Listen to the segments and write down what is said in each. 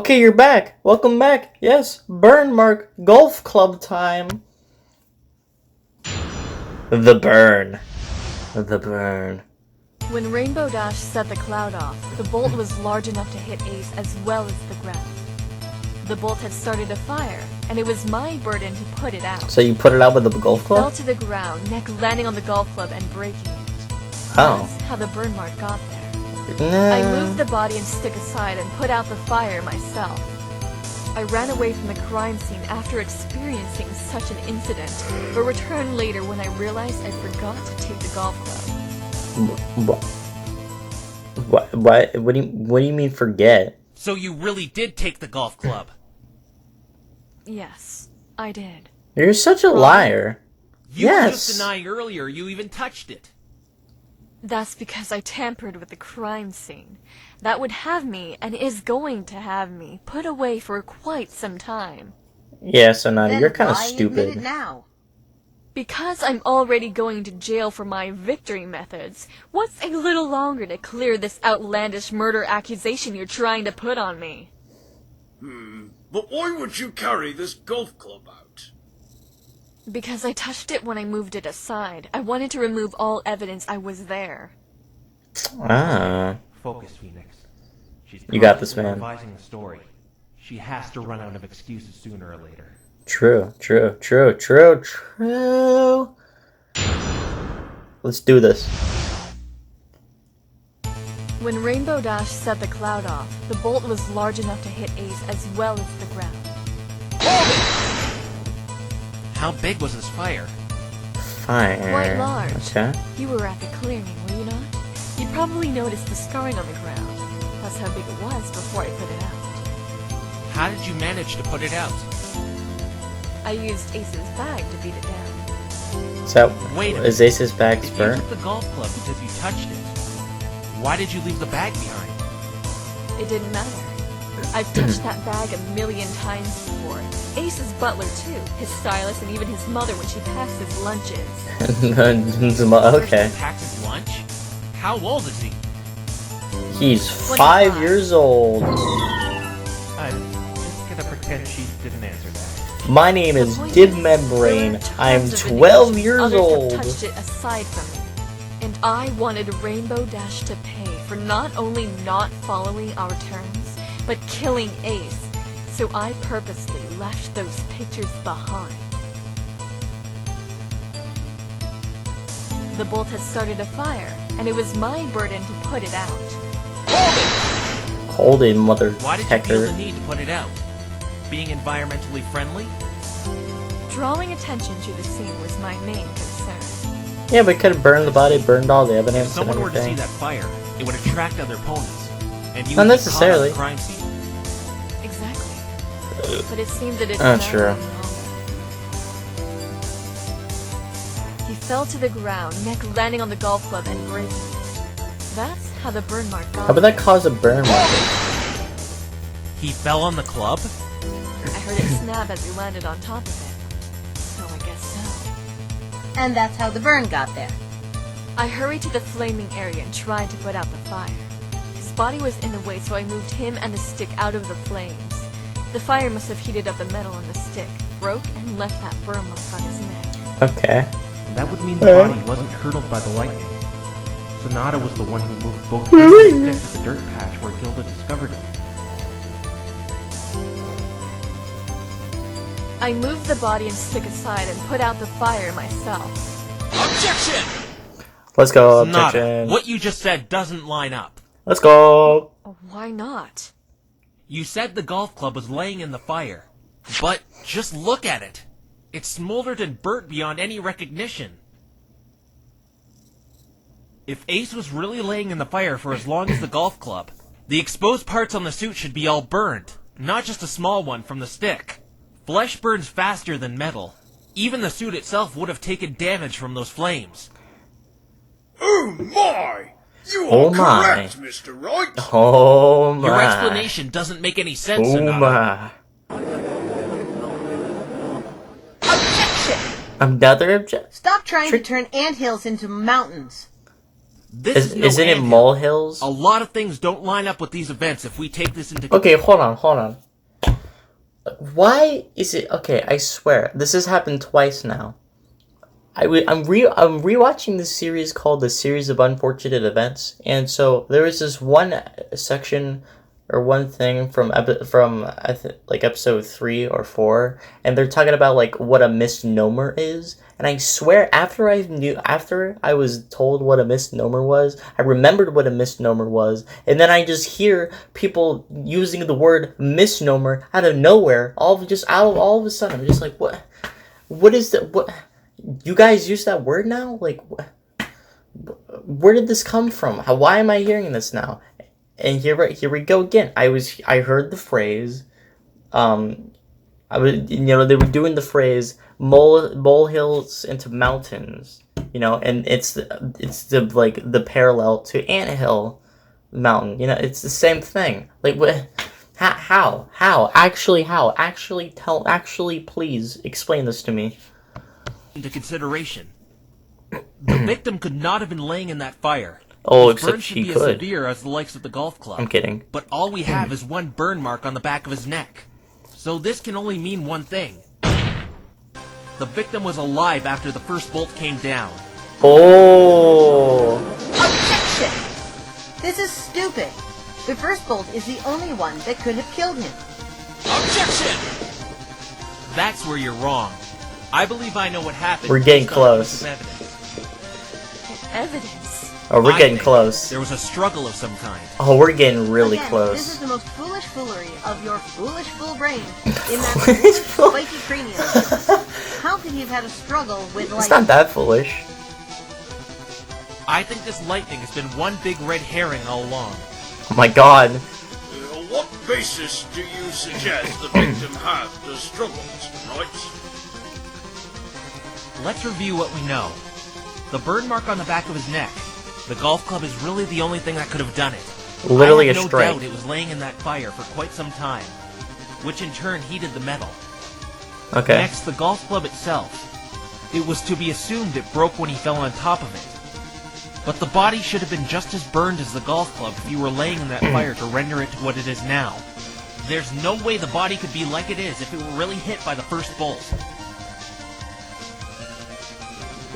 Okay, you're back. Welcome back. Yes, burn mark golf club time. The burn. The burn. When Rainbow Dash set the cloud off, the bolt was large enough to hit Ace as well as the ground. The bolt had started a fire, and it was my burden to put it out. So you put it out with the golf It club? fell to the ground, neck landing on the golf club and breaking it. Oh. That's how the burn mark got there. Nah. I moved the body and stick aside and put out the fire myself. I ran away from the crime scene after experiencing such an incident, but returned later when I realized I forgot to take the golf club. What do you mean forget? So you really did take the golf club? Yes, I did. You're such a liar. You were Yes. just denying earlier you even touched it. That's because I tampered with the crime scene. That would have me, and is going to have me, put away for quite some time. Yeah, Sonata, Then you're kind of why admit it stupid. now? Because I'm already going to jail for my victory methods, what's a little longer to clear this outlandish murder accusation you're trying to put on me? But why would you carry this golf club out? Because I touched it when I moved it aside. I wanted to remove all evidence I was there. Ah. Focus, Phoenix. She's You got this, constantly man. revising the story. She has to run out of excuses sooner or later. True. Let's do this. When Rainbow Dash set the cloud off, the bolt was large enough to hit Ace as well as the ground. How big was this fire? Fine. Quite large. Okay. You were at the clearing, were you not? You probably noticed the scarring on the ground. That's how big it was before I put it out. How did you manage to put it out? I used Ace's bag to beat it down. So, Wait a is Ace's bag If you burnt? took the golf club because you touched it, why did you leave the bag behind? It didn't matter. I've touched that bag a million times before. Ace's butler too, his stylist, and even his mother when she packs his lunches. Okay. Packs his lunch? How old is he? He's 25. 5 years old. I'm just gonna pretend she didn't answer that. My name is Dib Membrane. I'm 12 years Others old. have touched it aside from me. And I wanted Rainbow Dash to pay for not only not following our terms, but killing Ace. So I purposely left those pictures behind. The bolt had started a fire, and it was my burden to put it out. Hold it, mother Why did you feel the hecker. need to put it out? Being environmentally friendly? Drawing attention to the scene was my main concern. Yeah, but could have burned the body, burned all the If evidence and someone were to see everything. that fire, it would attract other opponents. And you Not would be caught necessarily. on the crime scene. Exactly. But it seemed that it Ah, did true. not any longer. He fell to the ground, neck landing on the golf club and breaking it. That's how the burn mark got How would that cause a burn mark? He fell on the club? I heard it snap as he landed on top of it. So I guess so. And that's how the burn got there. I hurried to the flaming area and tried to put out the fire. His body was in the way, so I moved him and the stick out of the flames. The fire must have heated up the metal on the stick, broke, and left that burn mark on his neck. Okay. That would mean the body wasn't hurtled by the lightning. Sonata was the one who moved both sticks to the dirt patch where Gilda discovered it. I moved the body and stick aside and put out the fire myself. Objection! Let's go, Sonata, objection. what you just said doesn't line up. Let's go. Why not? You said the golf club was laying in the fire. But just look at it. It's smoldered and burnt beyond any recognition. If Ace was really laying in the fire for as long as the golf club, the exposed parts on the suit should be all burned, not just a small one from the stick. Flesh burns faster than metal. Even the suit itself would have taken damage from those flames. Oh my! You Oh are my. correct, Mr. Wright. Oh my. Your explanation doesn't make any sense, Oh Sonata. my. Objection! Another objection. Stop trying to turn anthills into mountains. This is no Isn't it anthill. molehills? A lot of things don't line up with these events if we take this into Okay, hold on. Why is it okay? I swear this has happened twice now. I'm rewatching this series called The Series of Unfortunate Events, and so there was this one section or one thing from like episode 3 or 4, and they're talking about like what a misnomer is. And I swear, after I was told what a misnomer was, I remembered what a misnomer was, and then I just hear people using the word misnomer out of nowhere, all of a sudden. I'm just like, what? What is that? What? You guys use that word now? Like, where did this come from? Why am I hearing this now? And here we go again. I heard the phrase, they were doing the phrase molehills into mountains, and it's the parallel to anthill mountain. It's the same thing. Like, what? How? Actually, how? Actually, please explain this to me. into consideration. The victim could not have been laying in that fire. Oh, His burn except should he be as could. severe as the likes of the golf club. I'm kidding. But all we have is one burn mark on the back of his neck. So this can only mean one thing. The victim was alive after the first bolt came down. Oh. Objection! This is stupid. The first bolt is the only one that could have killed him. Objection! That's where you're wrong. I believe I know what happened. We're getting based on a close. piece of evidence. Evidence. Oh, we're I getting think close. There was a struggle of some kind. Oh, we're getting really Again, close. This is the most foolish foolery of your foolish fool brain in that Foolish foolish fool- spiky cranium of yours. How could he have had a struggle with, It's not that foolish. I think this lightning has been one big red herring all along. Oh my god. What basis do you suggest the victim had to struggle tonight? Let's review what we know. The burn mark on the back of his neck. The golf club is really the only thing that could have done it. Literally I a have no strike. doubt it was laying in that fire for quite some time, which in turn heated the metal. Okay. Next, the golf club itself. It was to be assumed it broke when he fell on top of it. But the body should have been just as burned as the golf club if you were laying in that fire to render it to what it is now. There's no way the body could be like it is if it were really hit by the first bolt.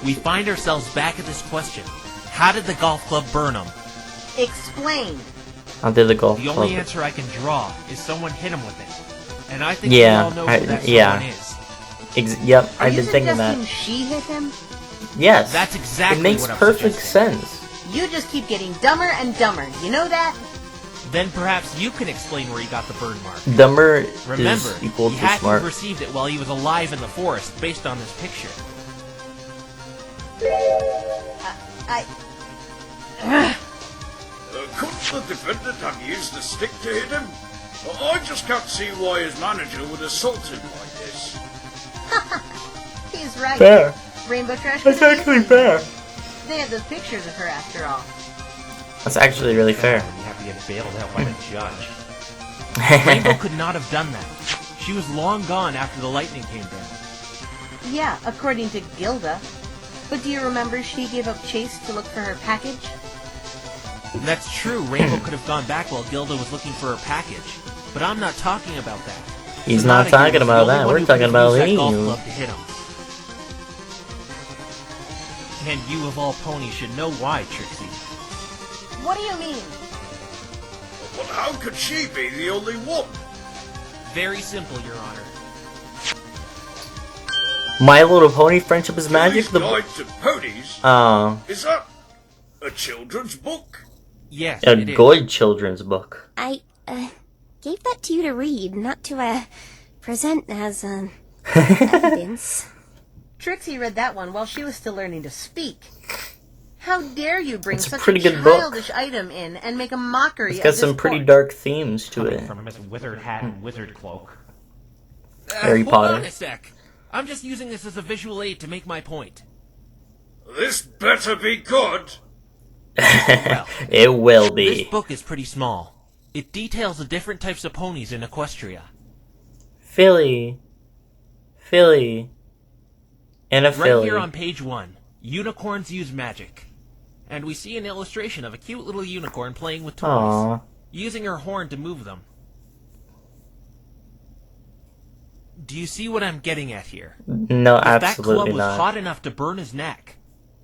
We find ourselves back at this question. How did the golf club burn him? Explain. How did the golf The club? only answer I can draw is someone hit him with it. And I think Yeah, we all know who that yeah. someone is. Yep, Are I've you been thinking suggesting that. she hit him? Yes. That's exactly It makes what I'm perfect suggesting. sense. You just keep getting dumber and dumber. You know that? Then perhaps you can explain where he got the burn mark. Dumber Remember, is equal he to had to smart. have received it while he was alive in the forest, based on this picture. Couldn't the defendant have used the stick to hit him? I just can't see why his manager would assault him like this. He's right. Fair. Rainbow Trash. That's could've actually used fair. it. They had those pictures of her after all. That's actually really fair. You have to get bailed out by the judge. Rainbow could not have done that. She was long gone after the lightning came down. Yeah, according to Gilda. But do you remember she gave up chase to look for her package? That's true, Rainbow could have gone back while Gilda was looking for her package. But I'm not talking about that. He's Sonata not here talking was the about only that. one We're who talking could about have used that golf you. club to hit him. And you of all ponies should know why, Trixie. What do you mean? But how could she be the only one? Very simple, Your Honor. My Little Pony Friendship is Magic. Police Guide to Ponies? Is that a children's book? Yes, A it is. good children's book. I, gave that to you to read, not to, present as, evidence. Trixie read that one while she was still learning to speak. How dare you bring It's a such pretty a good book. childish item in and make a mockery It's of got this some pretty book? dark themes to Coming it. from Miss Wizard Hat and Wizard Cloak. Harry Hold Potter. on a sec. I'm just using this as a visual aid to make my point. This better be good. It will This be. book is pretty small. It details the different types of ponies in Equestria. Philly. And a Right Philly. here on page 1, unicorns use magic. and we see an illustration of a cute little unicorn playing with toys, Aww. using her horn to move them. Do you see what I'm getting at here? No, If that club absolutely was not. hot enough to burn his neck,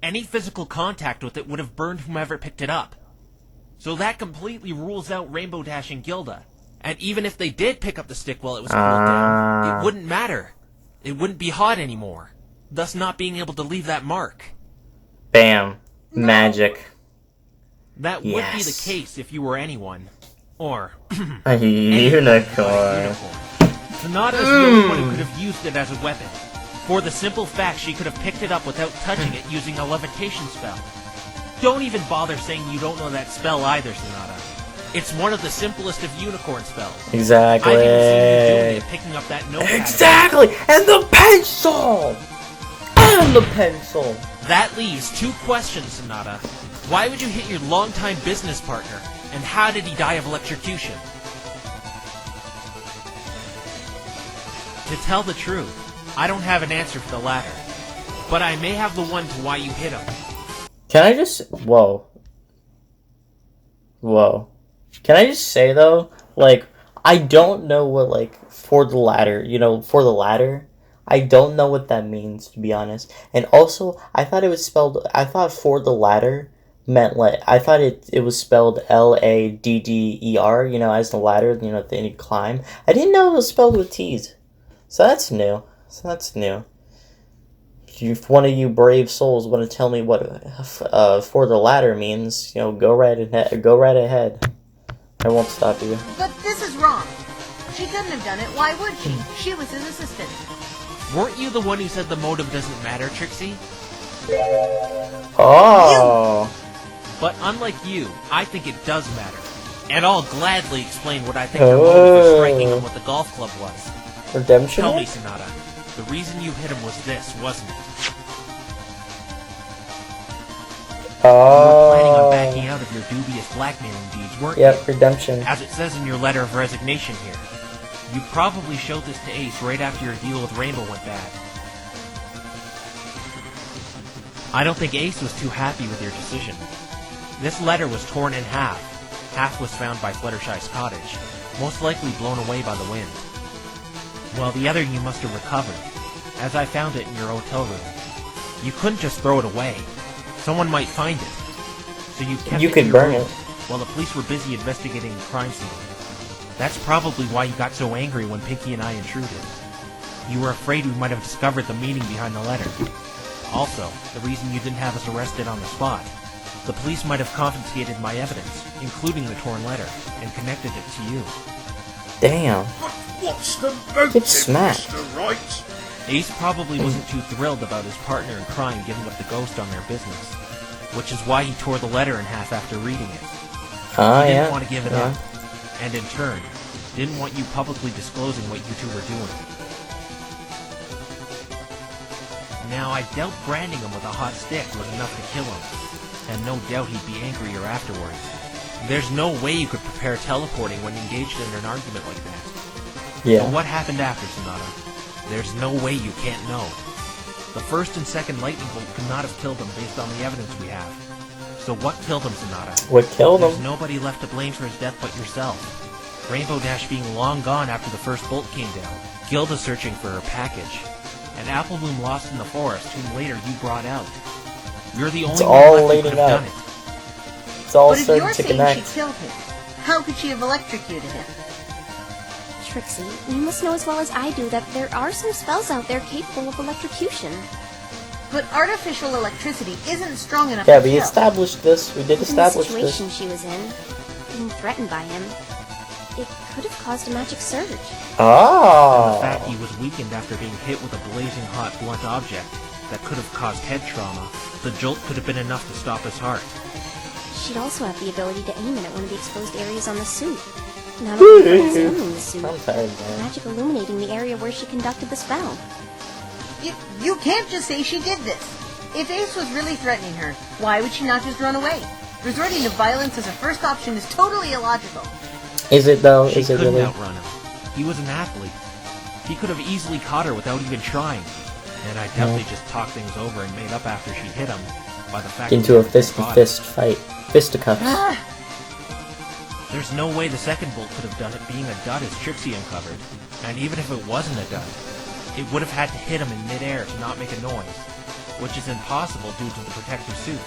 any physical contact with it would have burned whomever picked it up. So that completely rules out Rainbow Dash and Gilda. And even if they did pick up the stick while it was cooled down, it wouldn't matter. It wouldn't be hot anymore, thus not being able to leave that mark. Bam. Magic. That would be the Yes. case if you were anyone. Or A unicorn. unicorn. Sonata is the only one who could have used it as a weapon. For the simple fact she could have picked it up without touching it using a levitation spell. Don't even bother saying you don't know that spell either, Sonata. It's one of the simplest of unicorn spells. Exactly. I've even seen you doing it, picking up that notepad. Exactly! And the pencil! And the pencil! That leaves two questions, Sonata. Why would you hit your longtime business partner? And how did he die of electrocution? To tell the truth, I don't have an answer for the latter. But I may have the one to why you hit him. Can I just... Whoa. Whoa. Can I just say, though, like, I don't know what, like, for the ladder, you know, for the ladder, I don't know what that means, to be honest. And also, I thought it was spelled... I thought for the ladder meant, like... I thought it was spelled Ladder, you know, as the ladder, you know, that you climb. I didn't know it was spelled with T's. So that's new. If one of you brave souls want to tell me what for the ladder means, you know, go right ahead. I won't stop you. But this is wrong. She couldn't have done it. Why would she? She was his assistant. Weren't you the one who said the motive doesn't matter, Trixie? Oh. But unlike you, I think it does matter. And I'll gladly explain what I think her motive for striking him with the golf club was. Redemption? Tell me, Sonata, the reason you hit him was this, wasn't it? You were planning on backing out of your dubious blackmailing deeds, weren't you? Yep, redemption. As it says in your letter of resignation here. You probably showed this to Ace right after your deal with Rainbow went bad. I don't think Ace was too happy with your decision. This letter was torn in half. Half was found by Fluttershy's cottage, most likely blown away by the wind. While the other you must have recovered, as I found it in your hotel room. You couldn't just throw it away. Someone might find it. So you kept You it could in your burn room it. while the police were busy investigating the crime scene. That's probably why you got so angry when Pinky and I intruded. You were afraid we might have discovered the meaning behind the letter. Also, the reason you didn't have us arrested on the spot. The police might have confiscated my evidence, including the torn letter, and connected it to you. Damn. But what's the motive, Get smacked. Mr. Wright? Ace probably wasn't too thrilled about his partner in crime giving up the ghost on their business, which is why he tore the letter in half after reading it. Oh, He didn't yeah. want to give it Yeah. up, and in turn, didn't want you publicly disclosing what you two were doing. Now, I doubt branding him with a hot stick was enough to kill him, and no doubt he'd be angrier afterwards. There's no way you could prepare teleporting when engaged in an argument like that. Yeah. But what happened after, Sonata? There's no way you can't know. The first and second lightning bolt could not have killed him based on the evidence we have. So what killed him, Sonata? What killed There's him? nobody left to blame for his death but yourself. Rainbow Dash being long gone after the first bolt came down. Gilda searching for her package. And Apple Bloom lost in the forest, whom later you brought out. You're the only one all left who leading could have up. done it. It's all But if you're starting to saying connect. she killed him, how could she have electrocuted him? Trixie, you must know as well as I do that there are some spells out there capable of electrocution. But artificial electricity isn't strong enough Yeah, to we kill. established this. We did Given the establish situation this. she was in, being threatened by him, it could have caused a magic surge. And the Oh. fact he was weakened after being hit with a blazing hot blunt object that could have caused head trauma, the jolt could have been enough to stop his heart. She'd also have the ability to aim it at one of the exposed areas on the suit. Not only for examining the suit, I'm tired, man. magic illuminating the area where she conducted the spell. You can't just say she did this. If Ace was really threatening her, why would she not just run away? Resorting to violence as a first option is totally illogical. Is it though? She Is it couldn't really? outrun him. He was an athlete. He could have easily caught her without even trying. And I doubt they just talked things over and made up after she hit him. by the fact Into a that it's body. fist fight. Fisticuffs. There's no way the second bolt could have done it being a dud as Trixie uncovered. And even if it wasn't a dud, it would have had to hit him in midair to not make a noise, which is impossible due to the protective suit.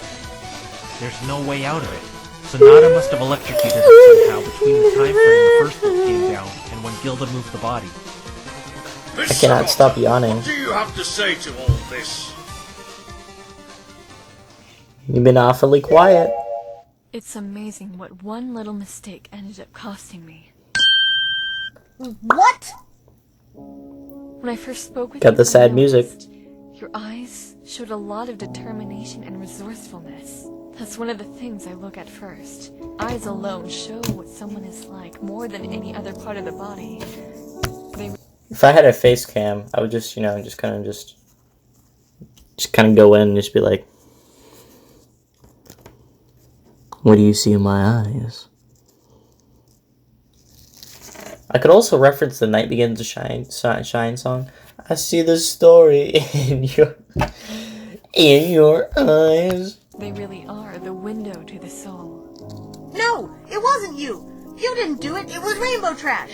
There's no way out of it. Sonata must have electrocuted him somehow between the time frame the first bolt came down and when Gilda moved the body. I cannot stop yawning. What do you have to say to all this? You've been awfully quiet. It's amazing what one little mistake ended up costing me. What? When I first spoke with Got you, the sad I music. noticed your eyes showed a lot of determination and resourcefulness. That's one of the things I look at first. Eyes alone show what someone is like more than any other part of the body. If I had a face cam, I would just, just kind of go in and just be like, what do you see in my eyes? I could also reference the Night Begins to Shine song. I see the story in your eyes. They really are the window to the soul. No, it wasn't you. You didn't do it. It was Rainbow Trash.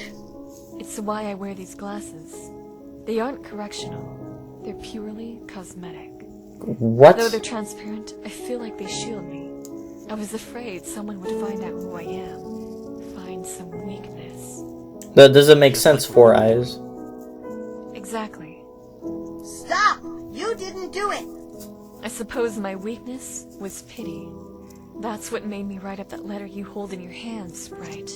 It's why I wear these glasses. They aren't correctional. They're purely cosmetic. What? Though they're transparent, I feel like they shield me. I was afraid someone would find out who I am. Find some weakness. That doesn't make sense, Four Eyes. Exactly. Stop! You didn't do it. I suppose my weakness was pity. That's what made me write up that letter you hold in your hands, right?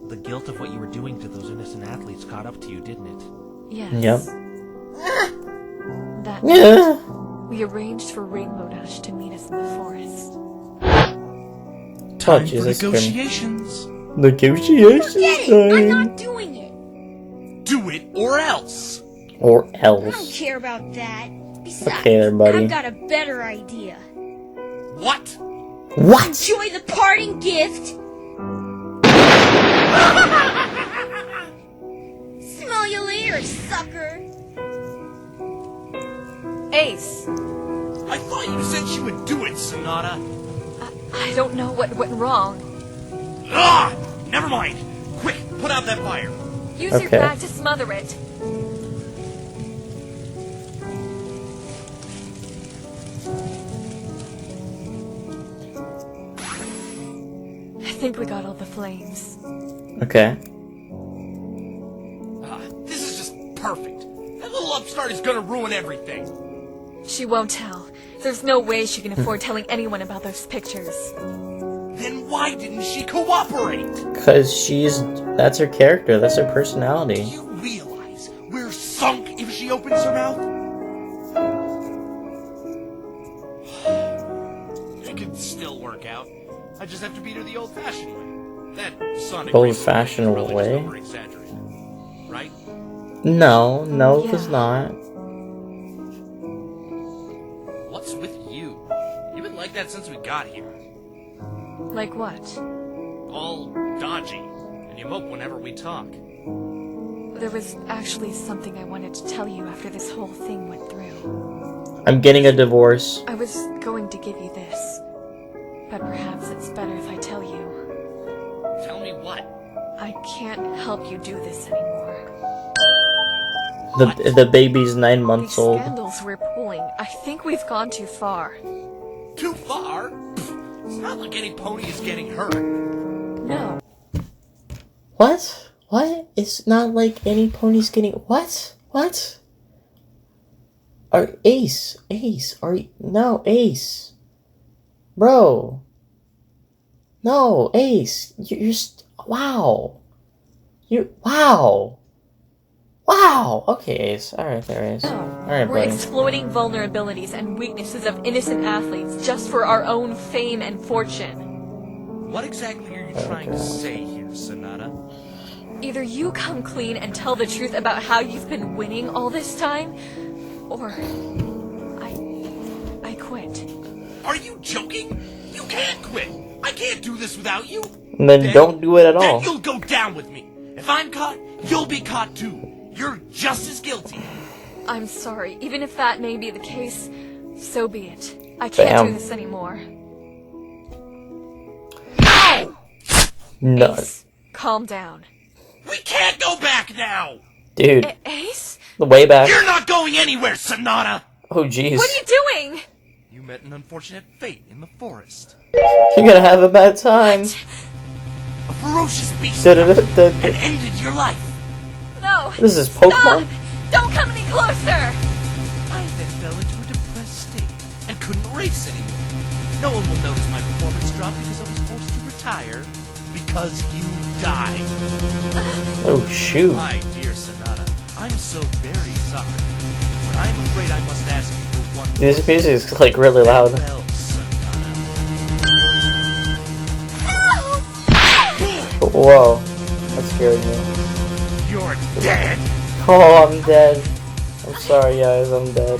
The guilt of what you were doing to those innocent athletes caught up to you, didn't it? Yes. Yep. That Yeah. night, we arranged for Rainbow Dash to meet us in the forest. Oh, Jesus. negotiations. Negotiations. Forget it! I'm not doing it! Do it or else. Or I don't else. care about that. Besides, Okay there, buddy. I've got a better idea. What? What? Enjoy the parting gift! Smell you later, sucker! Ace! I thought you said she would do it, Sonata. I don't know what went wrong. Ah! Never mind. Quick, put out that fire. Use your Okay. bag to smother it. I think we got all the flames. Okay. This is just perfect. That little upstart is gonna ruin everything. She won't tell. There's no way she can afford telling anyone about those pictures. Then why didn't she cooperate? Because that's her character, that's her Do personality. you realize we're sunk if she opens her mouth? It could still work out. I just have to beat her the old-fashioned way. That sonic Old-fashioned probably way? just over-exaggerated, right? No, it Yeah. was not. What's with you? You've been like that since we got here. Like what? All dodgy, and you mope whenever we talk. There was actually something I wanted to tell you after this whole thing went through. I'm getting a divorce. I was going to give you this, but perhaps it's better if I tell you. Tell me what? I can't help you do this anymore. The baby's 9 months These old. scandals we're pulling, I think we've gone too far. Too far? It's not like any pony is getting hurt. No, What? What? It's not like any pony's getting... What? What? Ace, are you... No, Ace. Bro. No, Ace. Wow. Wow. Wow. Okay, Ace. Alright there, Ace. Alright, we're buddy. exploiting vulnerabilities and weaknesses of innocent athletes just for our own fame and fortune. What exactly are you trying to say here, Sonata? Either you come clean and tell the truth about how you've been winning all this time, or I quit. Are you joking? You can't quit. I can't do this without you. Then don't do it at all. Then you'll go down with me. If I'm caught, you'll be caught too. You're just as guilty. I'm sorry. Even if that may be the case, so be it. I can't do Bam. this anymore. No, Ace, calm down. We can't go back now! dude, Ace? the way back. You're not going anywhere, Sonata! Oh, jeez. What are you doing? You met an unfortunate fate in the forest. You're gonna have a bad time. A ferocious beast Da-da-da-da-da. and ended your life. No. This is Stop! Pokemon? Don't come any closer! I then fell into a depressed state and couldn't race anymore. No one will notice my performance drop because I was forced to retire because you died. Oh, shoot. My dear Sonata, I'm so very sorry, but I'm afraid I must ask you for one more This music is like really loud. Well, Sonata. Whoa. That scared me. You're dead! Oh, I'm dead. I'm sorry, guys. I'm dead.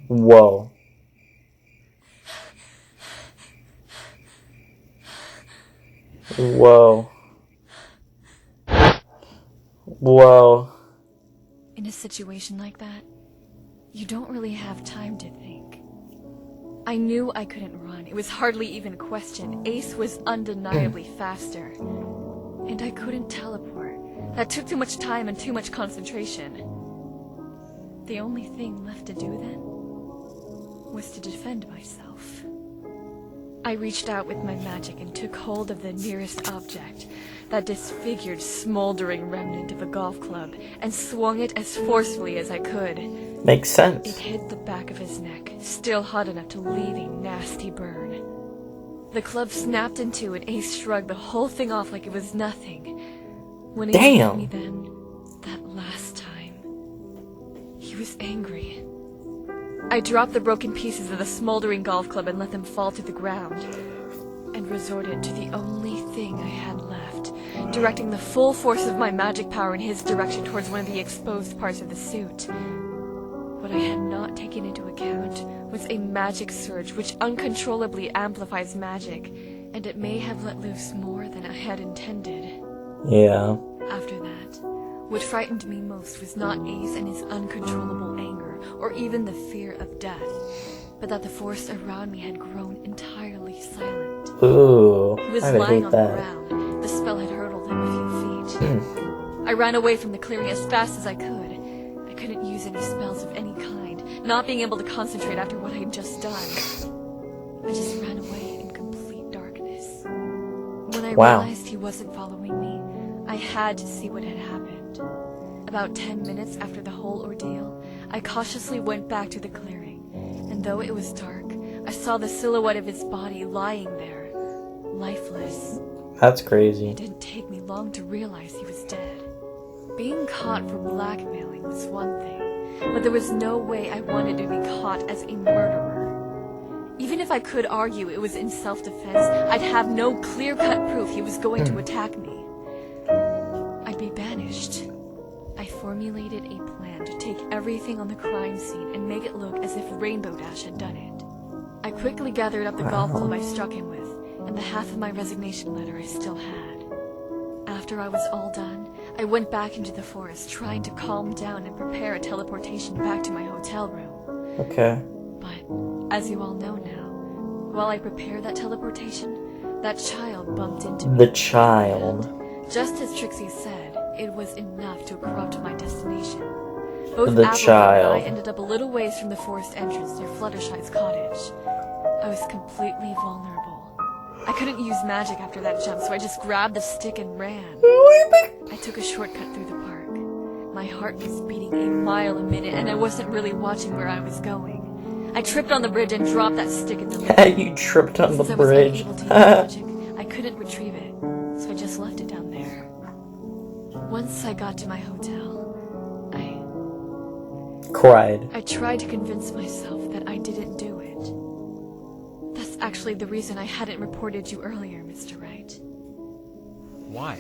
Whoa. Whoa. Whoa. In a situation like that, you don't really have time to think. I knew I couldn't run. It was hardly even a question. Ace was undeniably faster. And I couldn't teleport. That took too much time and too much concentration. The only thing left to do then was to defend myself. I reached out with my magic and took hold of the nearest object, that disfigured, smoldering remnant of a golf club, and swung it as forcefully as I could. Makes It sense. hit the back of his neck, still hot enough to leave a nasty burn. The club snapped in two and Ace shrugged the whole thing off like it was nothing. When he looked at me then, that last time, he was angry. I dropped the broken pieces of the smoldering golf club and let them fall to the ground, and resorted to the only thing I had left, directing the full force of my magic power in his direction towards one of the exposed parts of the suit. What I had not taken into account was a magic surge which uncontrollably amplifies magic, and it may have let loose more than I had intended. Yeah. After that, what frightened me most was not Ace and his uncontrollable anger, or even the fear of death, but that the force around me had grown entirely silent. Ooh. He was I would lying hate on the that. ground. The spell had hurtled him a few feet. I ran away from the clearing as fast as I could. I couldn't use any spells of any kind, not being able to concentrate after what I had just done. I just ran away in complete darkness. When I realized he wasn't following me, I had to see what had happened. About 10 minutes after the whole ordeal, I cautiously went back to the clearing, and though it was dark, I saw the silhouette of his body lying there, lifeless. That's crazy. It didn't take me long to realize he was dead. Being caught for blackmailing was one thing, but there was no way I wanted to be caught as a murderer. Even if I could argue it was in self-defense, I'd have no clear-cut proof he was going to attack me. I'd be banished. I formulated a plan to take everything on the crime scene and make it look as if Rainbow Dash had done it. I quickly gathered up the golf club I struck him with, and the half of my resignation letter I still had. After I was all done, I went back into the forest, trying to calm down and prepare a teleportation back to my hotel room. Okay. But, as you all know now, while I prepared that teleportation, that child bumped into me. The child. Just as Trixie said, it was enough to corrupt my destination. Both The Applejack child. and I ended up a little ways from the forest entrance near Fluttershy's cottage. I was completely vulnerable. I couldn't use magic after that jump, so I just grabbed the stick and ran. I took a shortcut through the park. My heart was beating a mile a minute, and I wasn't really watching where I was going. I tripped on the bridge and dropped that stick in the lake. You tripped on the Since I was bridge. unable to use magic, I couldn't retrieve it, so I just left it down there. Once I got to my hotel, Cried. I tried to convince myself that I didn't do it. That's actually the reason I hadn't reported you earlier, Mr. Wright. Why?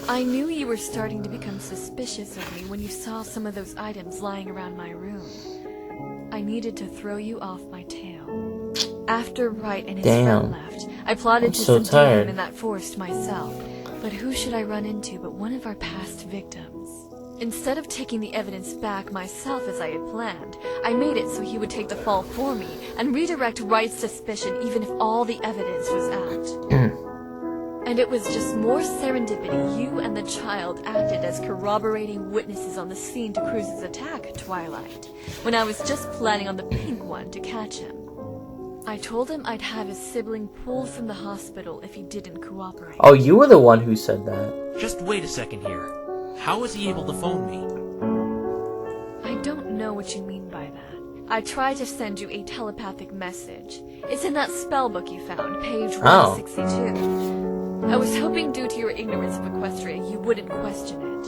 I knew you were starting to become suspicious of me when you saw some of those items lying around my room. I needed to throw you off my tail. After Wright and his friend left, I plotted I'm to so subdue tired. him in that forest myself. But who should I run into but one of our past victims? Instead of taking the evidence back myself as I had planned, I made it so he would take the fall for me and redirect Wright's suspicion even if all the evidence was out. And it was just more serendipity you and the child acted as corroborating witnesses on the scene to Cruz's attack at Twilight, when I was just planning on the pink one to catch him. I told him I'd have his sibling pulled from the hospital if he didn't cooperate. Oh, you were the one who said that. Just wait a second here. How was he able to phone me? I don't know what you mean by that. I tried to send you a telepathic message. It's in that spell book you found, page 162. I was hoping due to your ignorance of Equestria you wouldn't question it.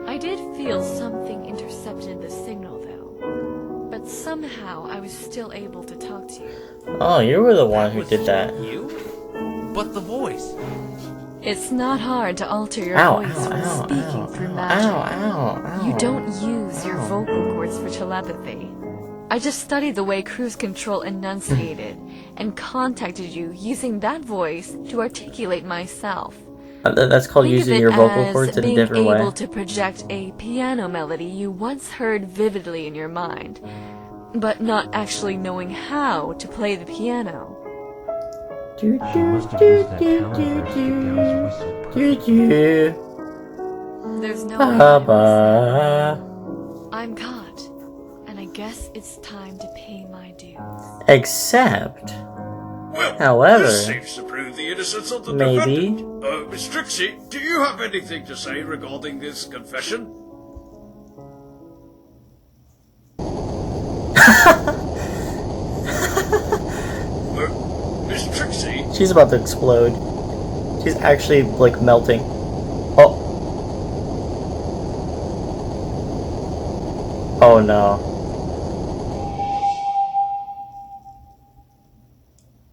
I did feel something intercepted the signal though. But somehow I was still able to talk to you. Oh, you were the one who did that. You? But the voice. It's not hard to alter your voice when speaking through magic. You don't use your vocal cords for telepathy. I just studied the way Cruise Control enunciated and contacted you using that voice to articulate myself. That's called Think using of it your vocal as cords in a being different way. able to project a piano melody you once heard vividly in your mind, but not actually knowing how to play the piano. She must have used that talent of hers to get down his voice so perfectly. There's no way I Baba. I'm caught, and I guess it's time to pay my dues. Except, Well, however, this seems to prove the innocence of the maybe. defendant. Miss Trixie, do you have anything to say regarding this confession? Miss Trixie? She's about to explode. She's actually, like, melting. Oh. Oh no.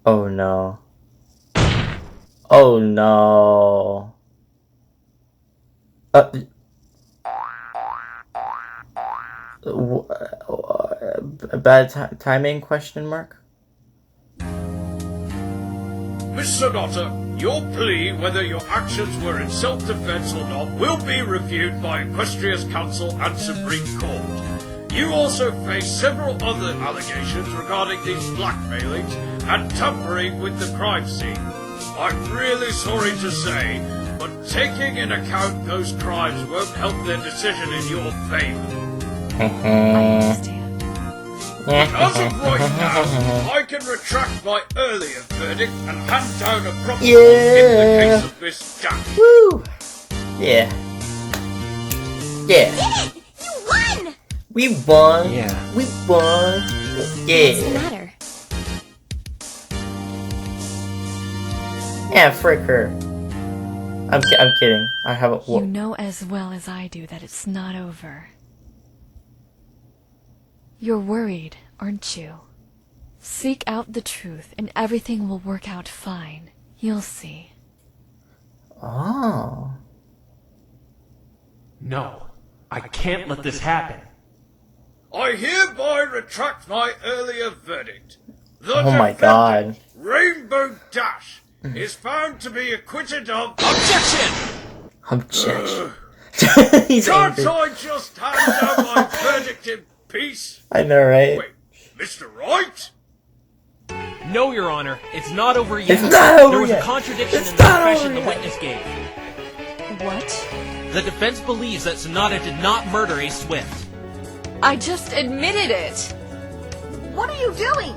Oh no. Oh no. Bad timing, question mark? Miss Sonata, your plea, whether your actions were in self-defense or not, will be reviewed by Equestria's Council and Supreme Court. You also face several other allegations regarding these blackmailings and tampering with the crime scene. I'm really sorry to say, but taking into account those crimes won't help their decision in your favor. I understand. As of right now, I can retract my earlier verdict and hand down a proper one in the case of Miss Jack. Woo! Yeah. Yeah. Did it! You won! We won. Yeah. We won. What's the Yeah. matter? Yeah, frick her. I'm kidding. I haven't. You know as well as I do that it's not over. You're worried, aren't you? Seek out the truth and everything will work out fine. You'll see. Oh. No, I can't let this happen. I hereby retract my earlier verdict. The Oh my defendant, god. Rainbow Dash, is found to be acquitted of Objection! Objection. He's Can't angry. I just hand down my verdict in peace? I know, right? Wait, Mr. Wright? No, Your Honor, it's not over yet. It's not over There was yet. a contradiction It's in the not confession over the yet. witness gave. What? The defense believes that Sonata did not murder Ace Swift. I just admitted it! What are you doing?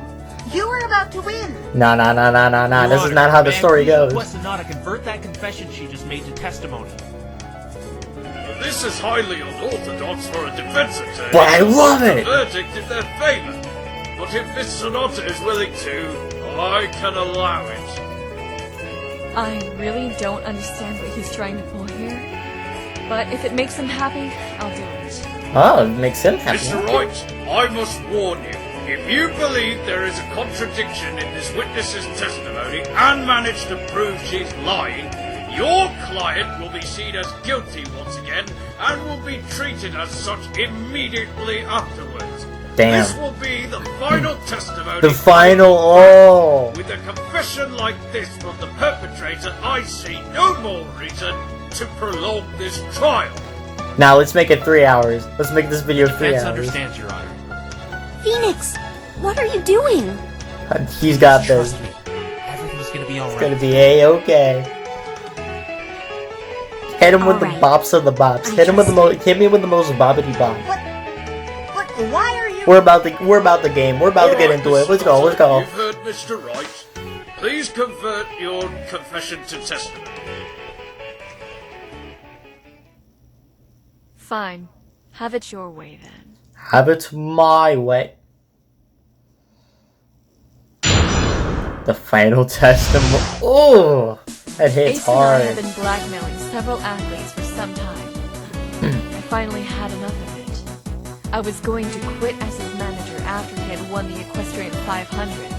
You were about to win. Nah. Your This is Honor, not how the may I story please goes. request Sonata convert that confession she just made to testimony. This is highly unorthodox for a defense attorney. But I love it. The verdict in their favor. But if Miss Sonata is willing to, I can allow it. I really don't understand what he's trying to pull here. But if it makes him happy, I'll do it. Oh, it makes him happy. Mr. Wright, I must warn you. If you believe there is a contradiction in this witness's testimony and manage to prove she's lying, your client will be seen as guilty once again and will be treated as such immediately afterwards. Damn. This will be the final testimony. The final, oh! With a confession like this from the perpetrator, I see no more reason to prolong this trial. Now let's make it 3 hours. Let's make this video 3 Defense hours. understands, Your Honor. Phoenix, what are you doing? He's got this. Trust me. Everything's gonna be alright. It's gonna be a-okay. Hit him with the Alright. bops of the bops. Hit him with the most. Hit me with the most boppity bop. What? Why are you? We're about the game. We're about to get into it. Let's go. Let's go. You've heard Mr. Wright. Please convert your confession to testimony. Fine. Have it your way then. Have it my way. The final testimony. Oh, that hits Ace and I hard. have been blackmailing several athletes for some time. I finally had enough of it. I was going to quit as his manager after he had won the Equestrian 500.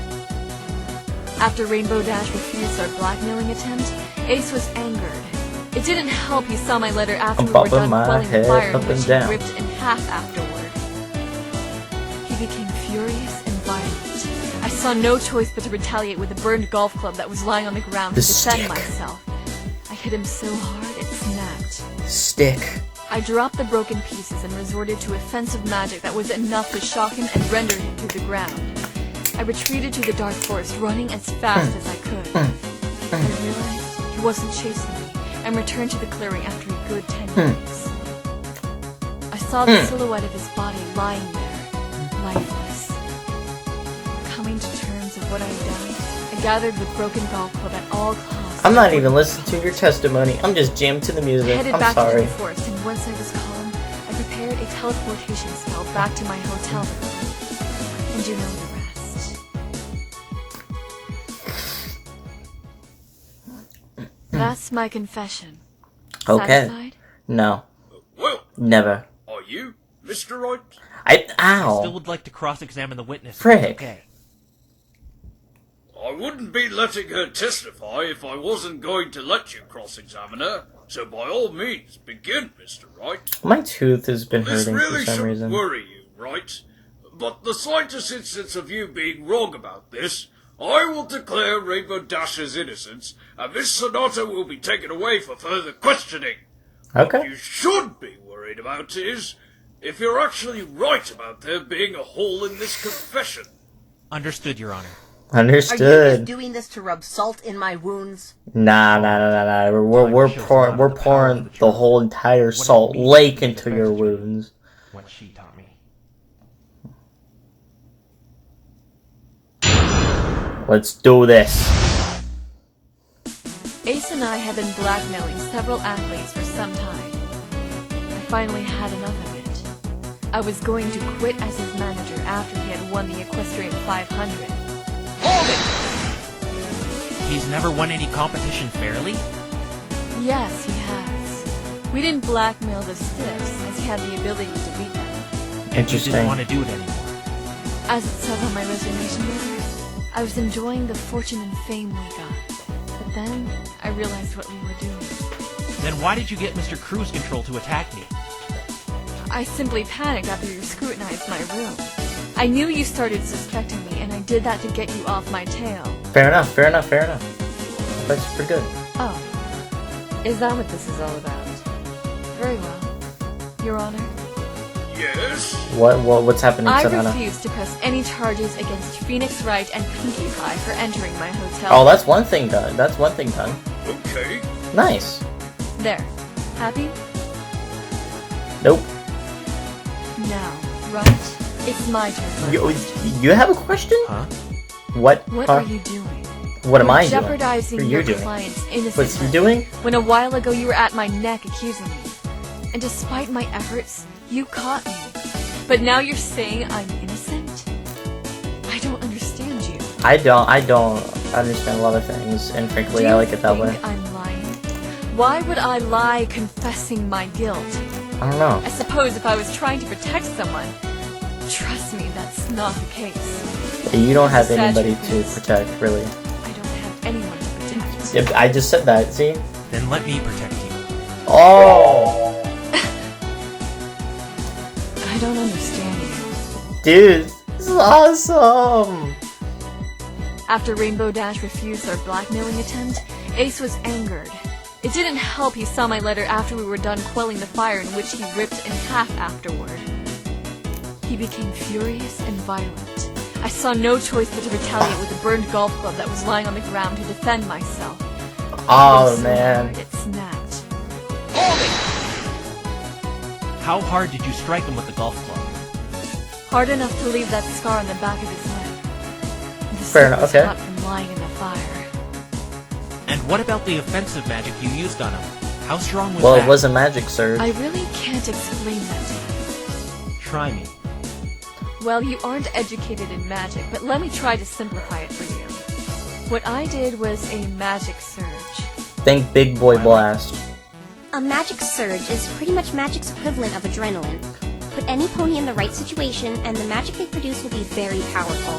After Rainbow Dash refused our blackmailing attempt, Ace was angered. It didn't help he saw my letter after we were bumping done my quelling the head fire, up in which and he down. ripped in half afterward. He became furious and violent. I saw no choice but to retaliate with a burned golf club that was lying on the ground The to defend stick. myself. I hit him so hard it snapped. Stick. I dropped the broken pieces and resorted to offensive magic that was enough to shock him and render him to the ground. I retreated to the dark forest, running as fast as I could. I realized he wasn't chasing me, and returned to the clearing after a good 10 minutes. I saw the silhouette of his body lying there, lifeless. Coming to terms of what I had done, I gathered the broken golf club at all costs. I'm not even listening to your testimony. I'm just jammed to the I music. headed I'm back sorry. into the forest, and once I was calm, I prepared a teleportation spell back to my hotel room. And you know the rest. That's my confession. Okay. Satisfied? No. Well, Never. are you, Mr. Wright? I still Ow. would like to cross-examine the witness. if Frick. it's Okay. I wouldn't be letting her testify if I wasn't going to let you cross-examine her. So by all means, begin, Mr. Wright. My tooth has been This hurting really for some shouldn't reason. worry you, Wright. But the slightest instance of you being wrong about this, I will declare Rainbow Dash's innocence, and Miss Sonata will be taken away for further questioning. What Okay. you should be worried about is if you're actually right about there being a hole in this confession. Understood, Your Honor. Are you just Understood. doing this to rub salt in my wounds? Nah. We're pouring the whole entire salt lake into your wounds. What she taught me. Let's do this. Ace and I have been blackmailing several athletes for some time. I finally had enough of it. I was going to quit as his manager after he had won the Equestrian 500. Hold it! He's never won any competition fairly? Yes, he has. We didn't blackmail the stiffs, as he had the ability to beat them. He Interesting. didn't want to do it anymore. As it said on my resignation letter, I was enjoying the fortune and fame we got. But then, I realized what we were doing. Then why did you get Mr. Cruise Control to attack me? I simply panicked after you scrutinized my room. I knew you started suspecting me, and I did that to get you off my tail. Fair enough. That's pretty good. Oh. Is that what this is all about? Very well. Your Honor, Yes? What's happening, I Sonata? refuse to press any charges against Phoenix Wright and Pinkie Pie for entering my hotel. Oh, that's one thing done. Okay. Nice. There. Happy? Nope. Now, right? It's my turn. You have a question? Huh? What? What Huh? are you doing? What am You're I doing? jeopardizing What are your you doing? client's innocence. What's he doing? When a while ago you were at my neck accusing me. And despite my efforts, you caught me. But now you're saying I'm innocent? I don't understand you. I don't understand a lot of things, and frankly, I like it that way. Do you think I'm lying? Why would I lie confessing my guilt? I don't know. I suppose if I was trying to protect someone. Trust me, that's not the case. You don't have Sad anybody truth to is, protect, really. I don't have anyone to protect. Yep, I just said that. See? Then let me protect you. Oh. I don't understand you. Dude, this is awesome! After Rainbow Dash refused our blackmailing attempt, Ace was angered. It didn't help he saw my letter after we were done quelling the fire, in which he ripped in half afterward. He became furious and violent. I saw no choice but to retaliate with a burned golf club that was lying on the ground to defend myself. Oh, So man. hard it snapped. How hard did you strike him with the golf club? Hard enough to leave that scar on the back of his leg. The Fair enough, was okay. hot from lying in the fire. And what about the offensive magic you used on him? How strong was Well, that? it was a magic surge. I really can't explain that to you. Try me. Well, you aren't educated in magic, but let me try to simplify it for you. What I did was a magic surge. Think Big Boy Blast. A magic surge is pretty much magic's equivalent of adrenaline. Put any pony in the right situation, and the magic they produce will be very powerful.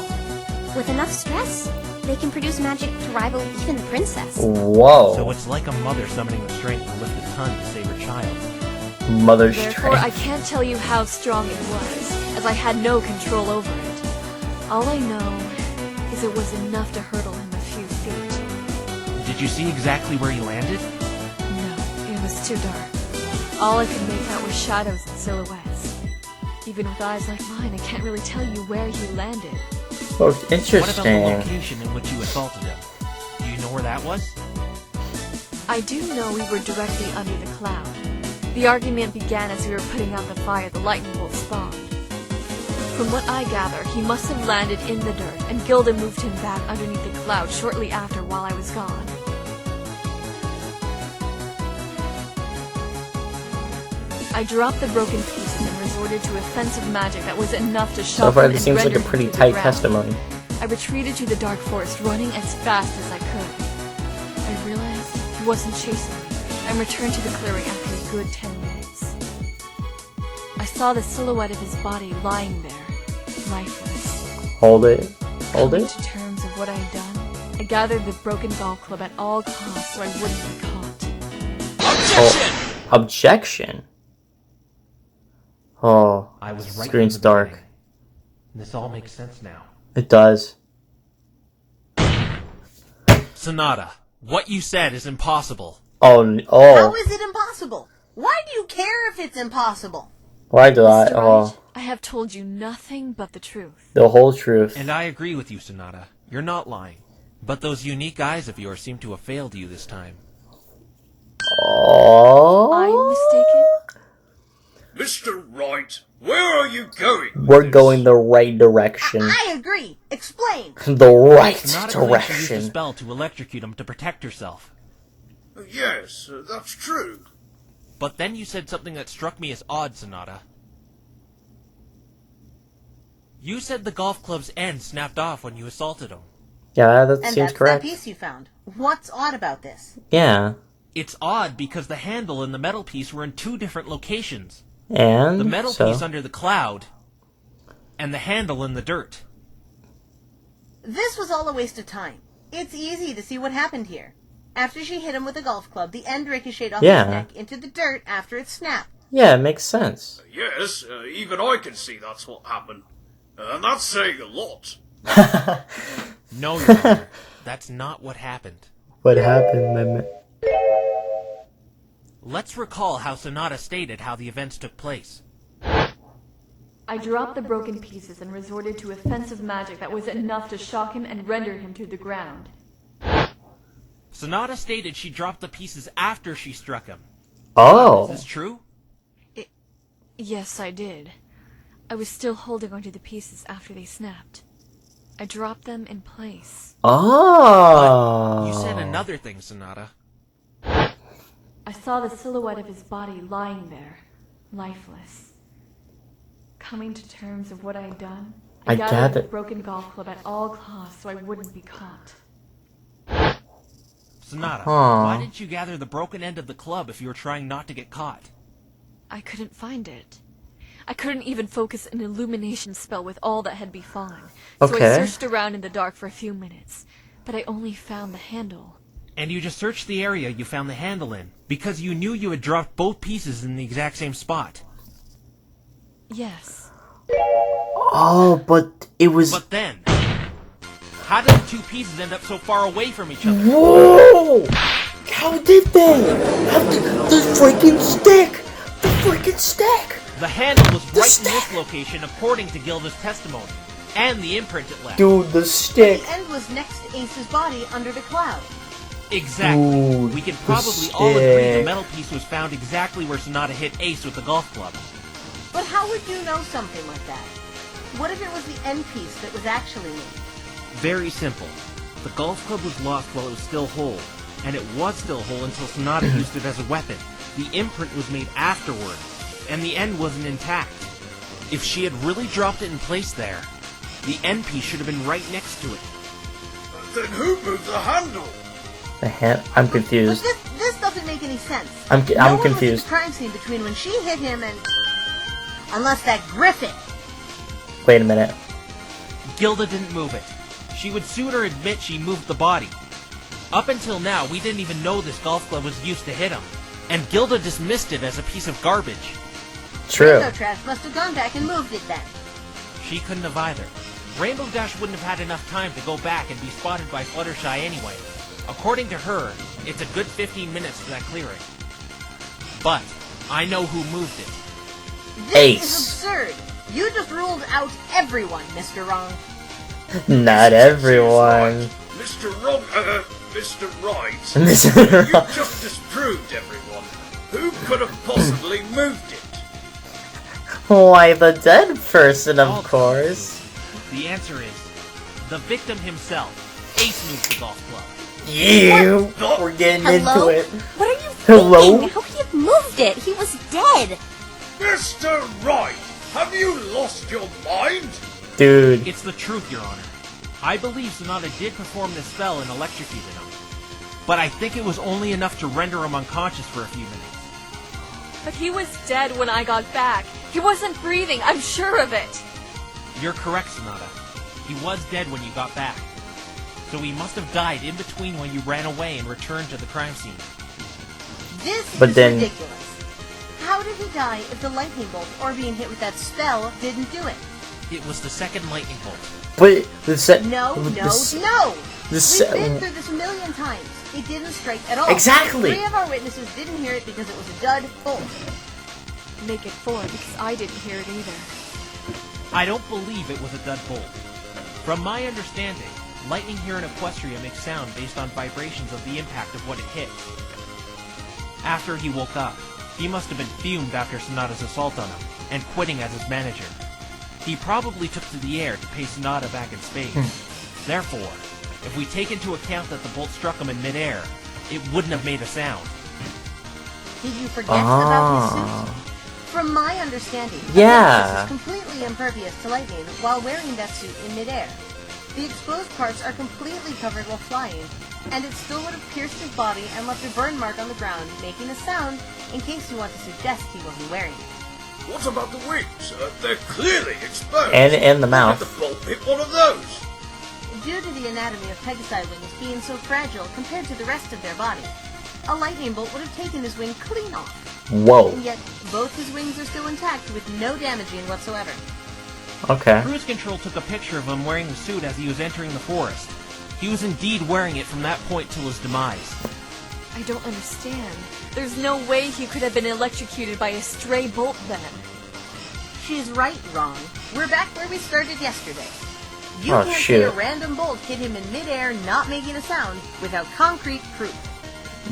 With enough stress, they can produce magic to rival even the princess. Whoa. So it's like a mother summoning the strength to lift a ton to save her child. Mother Therefore, I strength. can't tell you how strong it was, as I had no control over it. All I know is it was enough to hurtle him a few feet. Did you see exactly where he landed? No, it was too dark. All I could make out were shadows and silhouettes. Even with eyes like mine, I can't really tell you where he landed. Oh, What about the interesting. location in which you assaulted him? Do you know where that was? I do know we were directly under the cloud. The argument began as we were putting out the fire the lightning bolt spawned. From what I gather, he must have landed in the dirt, and Gilda moved him back underneath the cloud shortly after while I was gone. I dropped the broken pieces and resorted to offensive magic that was enough to So shock far, him this and seems like render a him pretty to the tight ground. testimony. I retreated to the dark forest, running as fast as I could. I realized he wasn't chasing me, and returned to the clearing after a good 10 minutes. I saw the silhouette of his body lying there, lifeless. Hold it. Hold Coming it. to terms of what I had done, I gathered the broken golf club at all costs so I wouldn't be caught. Objection. Oh, I was right screen's from the dark. beginning. This all makes sense now. It does. Sonata, what you said is impossible. Oh, How is it impossible? Why do you care if it's impossible? Why do I? Mr. Oh, Wright, I have told you nothing but the truth. the whole truth. And I agree with you, Sonata. You're not lying. But those unique eyes of yours seem to have failed you this time. Oh, I'm mistaken? Mr. Wright, where are you going? with we're this? going the right direction. I agree. Explain. The right Sonata claims she used a direction. spell to electrocute him to protect herself. Yes, that's true. But then you said something that struck me as odd, Sonata. You said the golf club's end snapped off when you assaulted him. Yeah, that And seems that's correct. that piece you found. What's odd about this? Yeah, It's odd because the handle and the metal piece were in two different locations. and The metal so piece under the cloud, and the handle in the dirt. This was all a waste of time. It's easy to see what happened here. After she hit him with a golf club, the end ricocheted off Yeah. his neck into the dirt after it snapped. yeah, it makes sense. Yes, even I can see that's what happened. And that's saying a lot. No, Your Honor, that's not what happened. What happened, my man? Let's recall how Sonata stated how the events took place. I dropped the broken pieces and resorted to offensive magic that was enough to shock him and render him to the ground. Sonata stated she dropped the pieces after she struck him. Oh, Is this true? Yes, I did. I was still holding onto the pieces after they snapped. I dropped them in place. oh. You said another thing, Sonata. I saw the silhouette of his body lying there, lifeless. Coming to terms of what I had done, I gathered the gathered- broken golf club at all costs so I wouldn't be caught. Sonata, Huh. why didn't you gather the broken end of the club if you were trying not to get caught? I couldn't find it. I couldn't even focus an illumination spell with all that had befallen. So I Okay. searched around in the dark for a few minutes, but I only found the handle. And you just searched the area you found the handle in, because you knew you had dropped both pieces in the exact same spot. Yes. Oh, but it was... But then, how did the two pieces end up so far away from each other? Whoa! How did they? The freaking stick! The freaking stick! The handle was The right stick! in this location according to Gilda's testimony, and the imprint it left. Dude, the stick. The end was next to Ace's body under the cloud. Exactly. Dude, We can the probably all agree the stick. metal piece was found exactly where Sonata hit Ace with the golf club. But how would you know something like that? What if it was the end piece that was actually moved? Very simple. The golf club was lost while it was still whole, and it was still whole until Sonata used it as a weapon. The imprint was made afterward, and the end wasn't intact. If she had really dropped it in place there, the end piece should have been right next to it. Then who moved the handle? The hand? I'm But confused. this doesn't make any sense. I'm no one was at confused. the crime scene between when she hit him and... Unless that Griffin. Wait a minute. Gilda didn't move it. She would sooner admit she moved the body. Up until now, we didn't even know this golf club was used to hit him, and Gilda dismissed it as a piece of garbage. True. Rainbow Trash must have gone back and moved it then. She couldn't have either. Rainbow Dash wouldn't have had enough time to go back and be spotted by Fluttershy anyway. According to her, it's a good 15 minutes to that clearing. But I know who moved it. This Ace. is absurd. You just ruled out everyone, Mr. Wrong. Not everyone. Mr. Wrong, Mr. Right. Mr. You just disproved everyone. Who could have possibly moved it? Why, the dead person, of Oh. course. The answer is the victim himself. Ace moved the golf club. You! We're getting Hello? into it. What are you Hello? thinking? How could he have moved it? He was dead. Mr. Right, have you lost your mind? Dude. It's the truth, Your Honor. I believe Sonata did perform this spell and electrocuted him. But I think it was only enough to render him unconscious for a few minutes. But he was dead when I got back. He wasn't breathing, I'm sure of it. You're correct, Sonata. He was dead when you got back. So he must have died in between when you ran away and returned to the crime scene. This But is then- ridiculous. How did he die if the lightning bolt or being hit with that spell didn't do it? It was the second lightning bolt. But the set. No, no, the, no! The We've se- been through this a million times. It didn't strike at all. Exactly. 3 of our witnesses didn't hear it because it was a dud bolt. Make it 4 because I didn't hear it either. I don't believe it was a dud bolt. From my understanding, lightning here in Equestria makes sound based on vibrations of the impact of what it hits. After he woke up, he must have been fumed after Sonata's assault on him, and quitting as his manager. He probably took to the air to pay Sonata back in spades. Therefore, if we take into account that the bolt struck him in midair, it wouldn't have made a sound. Did you forget about his Ah. suit? From my understanding, Yeah. Pegasus is completely impervious to lightning while wearing that suit in midair. The exposed parts are completely covered while flying, and it still would have pierced his body and left a burn mark on the ground, making a sound in case you want to suggest he wasn't wearing it. What about the wings? They're clearly exposed. And the How did mouth. the bolt hit one of those? Due to the anatomy of Pegasi wings being so fragile compared to the rest of their body, a lightning bolt would have taken his wing clean off. Whoa. And yet, both his wings are still intact with no damaging whatsoever. Okay. Cruise Control took a picture of him wearing the suit as he was entering the forest. He was indeed wearing it from that point till his demise. I don't understand. There's no way he could have been electrocuted by a stray bolt then. She's right, Wrong. We're back where we started yesterday. You Oh, can't say shit. a random bolt hit him in midair not making a sound without concrete proof.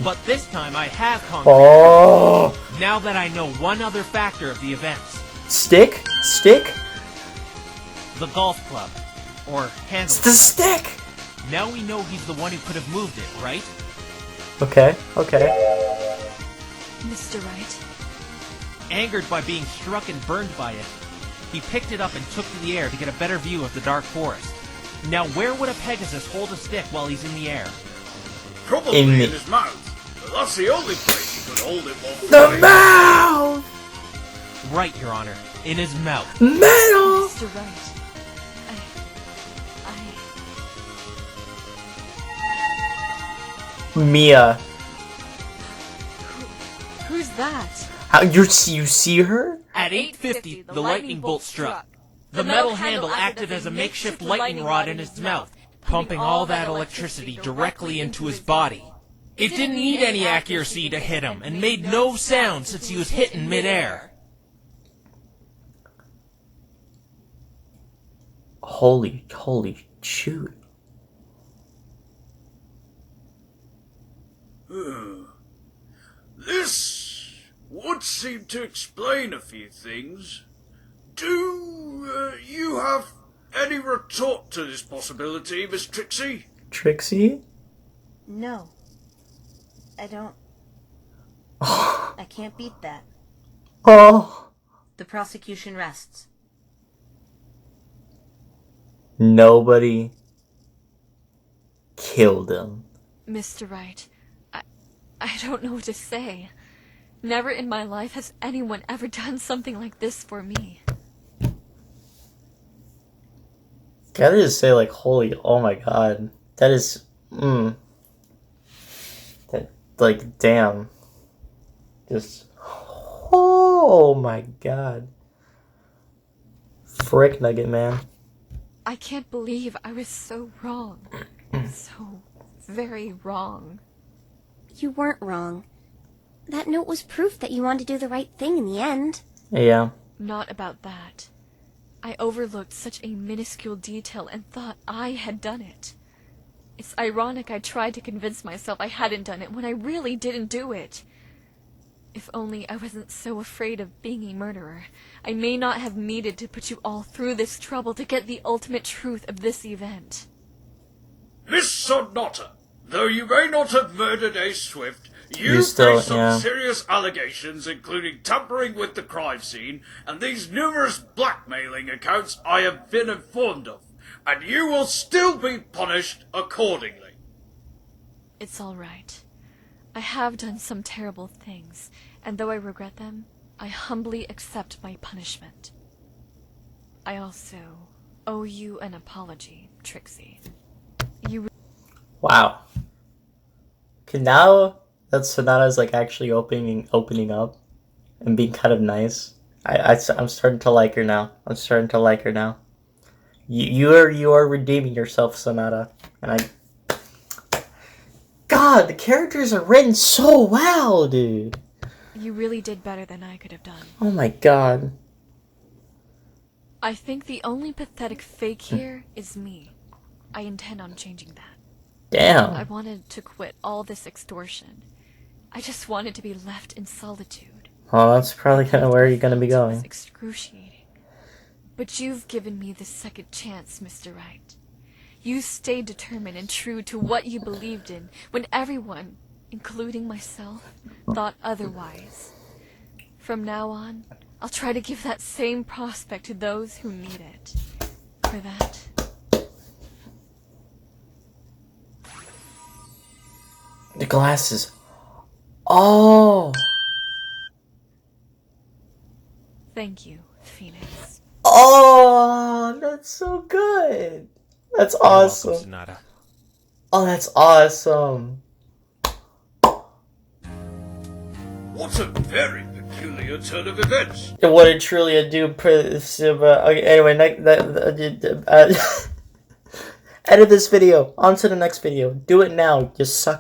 But this time I have concrete. Oh. Now that I know one other factor of the events. Stick? Stick? The golf club. Or handle. It's the stick! Now we know he's the one who could have moved it, right? Okay, okay. Mr. Wright, Angered by being struck and burned by it, he picked it up and took to the air to get a better view of the dark forest. Now where would a Pegasus hold a stick while he's in the air? Probably In in, the- his mouth. But that's the only place he could hold it while The flying. mouth! Right, Your Honor. In his mouth. Metal! Mr. Wright. Mia. Who's that? How you see her? At 8:50, the lightning bolt struck. The metal handle acted as a makeshift lightning rod in his mouth, pumping all that electricity directly into his body. It didn't need any accuracy to hit him, and made no sound since he was hit in midair. Holy shoot. This would seem to explain a few things. Do you have any retort to this possibility, Miss Trixie? Trixie? No. I don't. I can't beat that. Oh. The prosecution rests. Nobody killed him. Mr. Wright, I don't know what to say. Never in my life has anyone ever done something like this for me. Gotta just say, like, holy, oh my god. That is, that, like, damn. Just, oh my god. Frick Nugget, man. I can't believe I was so wrong. So very wrong. You weren't wrong. That note was proof that you wanted to do the right thing in the end. Yeah. Not about that. I overlooked such a minuscule detail and thought I had done it. It's ironic I tried to convince myself I hadn't done it when I really didn't do it. If only I wasn't so afraid of being a murderer, I may not have needed to put you all through this trouble to get the ultimate truth of this event. Miss Sonata, though you may not have murdered Ace Swift, you You still- face some yeah. serious allegations, including tampering with the crime scene and these numerous blackmailing accounts I have been informed of, and you will still be punished accordingly. It's all right. I have done some terrible things, and though I regret them, I humbly accept my punishment. I also owe you an apology, Trixie. Wow. Okay, now that Sonata's, like, actually opening up and being kind of nice, I'm starting to like her now. You are redeeming yourself, Sonata. And God, the characters are written so well, dude. You really did better than I could have done. Oh my god. I think the only pathetic fake here is me. I intend on changing that. I Damn. wanted to quit all this extortion. I just wanted to be left in solitude. Well, that's probably kind of where you're gonna be It was going. excruciating. But you've given me the second chance, Mr. Wright. You stayed determined and true to what you believed in when everyone, including myself, thought otherwise. From now on, I'll try to give that same prospect to those who need it. For that, The glasses. Oh. thank you, Phoenix. Oh, that's so good. That's You're welcome, awesome. Sonata. Oh, that's awesome. What a very peculiar turn of events. What a truly a do. Okay, anyway, edit this video. On to the next video. Do it now, you sucker.